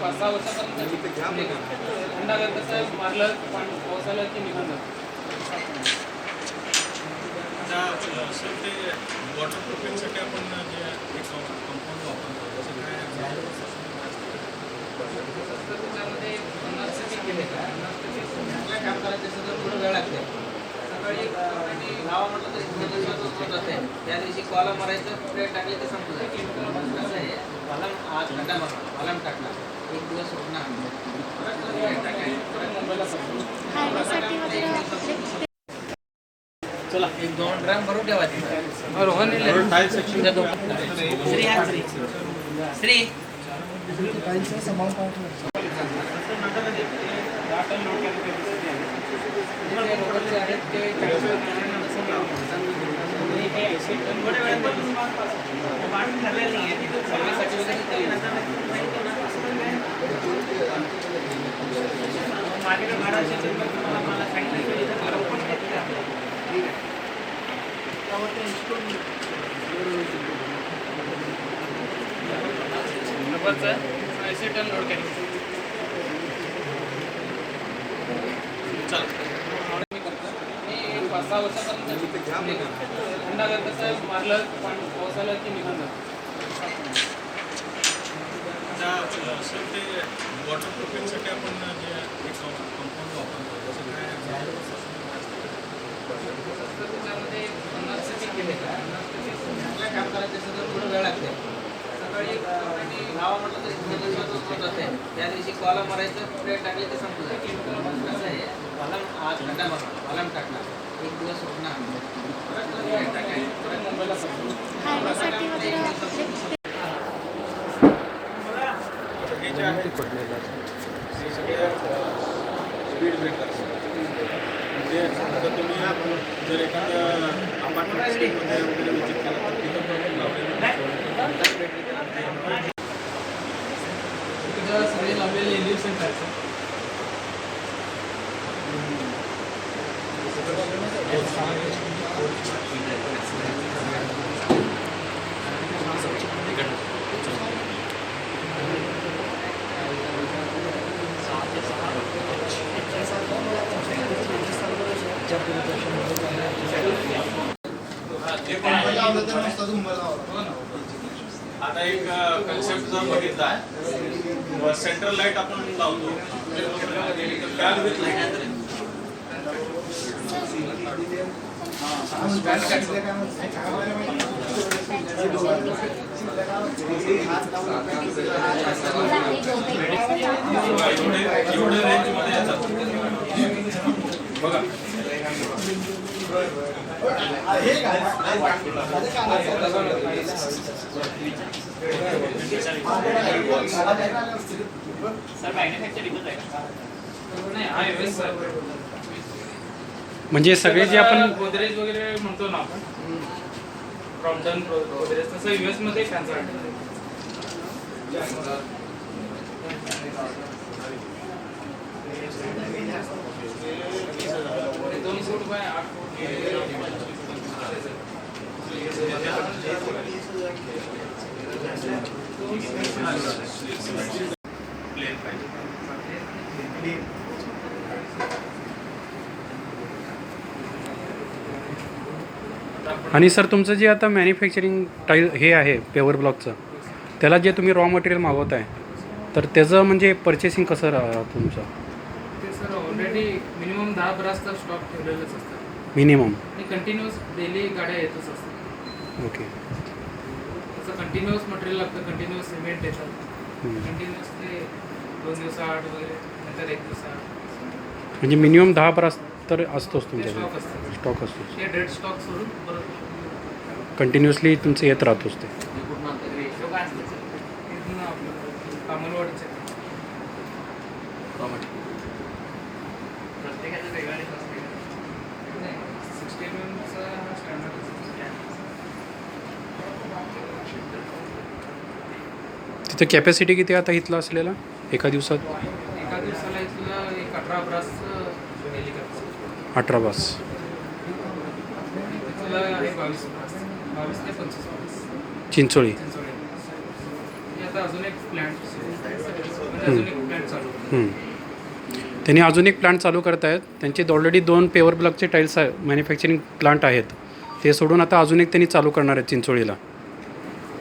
5-6 वर्षापर्यंत थंडा कसं मारलं पाऊस आलं की निघून जातं. सर ते वॉटर प्रूफिंगसाठी आपण जे एक कंपाऊंड वापरतो त्याचं काय त्याच्यामध्ये 50% केले का 50% चांगलं काम करायचं असेल तर थोडं वेळ लागते. सकाळी लावा म्हटलं तर जाते त्या दिवशी कॉला मारायचं पुढे टाकले ते संपलं कसं आहे कॉलम आज खड्डा मारला कॉलम टाकला एक दिवस उठणार मुंबईला चला 1-2 ड्रम भरून ठेवायचे रोहन श्री टन लोड केलं मी 5-6 वर्षापर्यंत थंडा कसं मारलं पाऊस आलं की निघून जातं. सर ते वॉटर प्रूफिंगसाठी आपण जे एक कंपाऊंड वापरतो त्याचं काय त्याच्यामध्ये 50% केले का 50% चांगलं काम करायचं असेल तर थोडं वेळ लागते. सकाळी लावा म्हटलं तर जाते त्या दिवशी कॉलम मारायचं पुढे टाकले ते संपलं कसं आहे कॉलम आज खड्डा मारला कॉलम टाकला एक दिवस उठणार मुंबईला हे जे आहे हे सगळे स्पीड ब्रेकर्स म्हणजे आता तुम्ही जर एखाद्या अपार्टमेंटमध्ये वगैरे विजिट केला तर तिथं पण सगळे लावलेले इलेक्शन करायचं आता एक कन्सेप्ट जर बघितला आहे सेंट्रल लाईट आपण लावतो एवढ्या रेंज मध्ये येतात बघा म्हणजे सगळे जे आपण गोदरेज वगैरे म्हणतो ना आपण प्रॉम्प्टन गोदरेज तसं US मध्ये फॅन्स आणि सर तुमचं जे आता मॅन्युफॅक्चरिंग टाईल हे आहे पेवर ब्लॉकचं त्याला जे तुम्ही रॉ मटेरियल मागवत आहे तर त्याचं म्हणजे पर्चेसिंग कसं तुमचं ते सर ऑलरेडी मिनिमम 10 ब्रासचा स्टॉक ठेवलेलंच असतं मिनिमम आणि कंटिन्युअस डेली गाड्या येतच असतात. ओके तसं कंटिन्युअस मटेरियल लागतं कंटिन्युअस सिमेंट येतात कंटिन्युअस ते 2 दिवसाआड वगैरे नंतर 1 दिवसाआड म्हणजे मिनिमम 10 ब्रास तर असतोच तुमच्याकडे स्टॉक असतं स्टॉक असतो ते डेड स्टॉक सोडून परत कंटिन्युअसली तुमचं येत राहतोच ते कामलवाडीचे प्रत्येकाचं वेगळं नाही 16 mm हा स्टँडर्ड तिथं कॅपॅसिटी किती आता इथला असलेला एका दिवसात एका दिवसाला इथला एक 18 ब्रास डेली करतो 18 बास तिथला आहे 22 ब्रास 22 ते 25 ब्रास चिंचोळी चिंचोळी आता अजून एक प्लॅन्ट अजून एक प्लॅन्ट चालू त्यांनी अजून एक प्लांट चालू करत आहेत. त्यांचे ऑलरेडी 2 पेवर ब्लॉकचे टाईल्स मॅन्युफॅक्चरिंग प्लांट आहेत. ते सोडून आता अजून एक त्यांनी चालू करणार आहेत चिंचोळीला.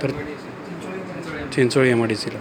तर चिंचोळी MIDCला.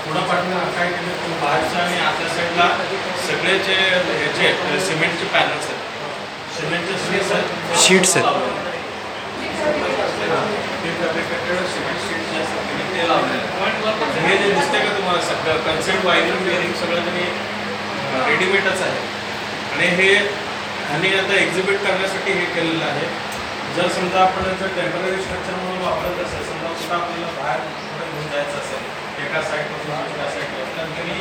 पुढं पाठवून काय केलं बाहेरच्या आणि आतल्या साईडला सगळे जे ह्याचे सिमेंटचे पॅनल्स आहेत, सिमेंटचे शीट्स आहेत. ते फॅब्रिकेटेड सिमेंट शीट जे असतात ते लावलेलं आहे. हे जे दिसते का तुम्हाला सगळं कन्सेप्ट वायरिंग वेअरिंग सगळं त्यांनी रेडीमेडच आहे. आणि हे आणि आता एक्झिबिट करण्यासाठी हे केलेलं आहे. जर समजा आपण जर टेम्पररी स्ट्रक्चर म्हणून वापरत असेल, समजा कुठं आपल्याला बाहेर कुठं घेऊन जायचं असेल एका साईडपासून दुसऱ्या साईडवर, तर त्यांनी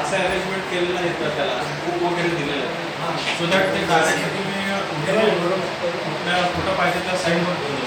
असं अरेंजमेंट केलेलं आहे. त्याला बुक वगैरे दिलेलं आहे सो दॅट ते डायरेक्ट तुम्ही कुठं पाहिजे त्या साईडवर घेऊन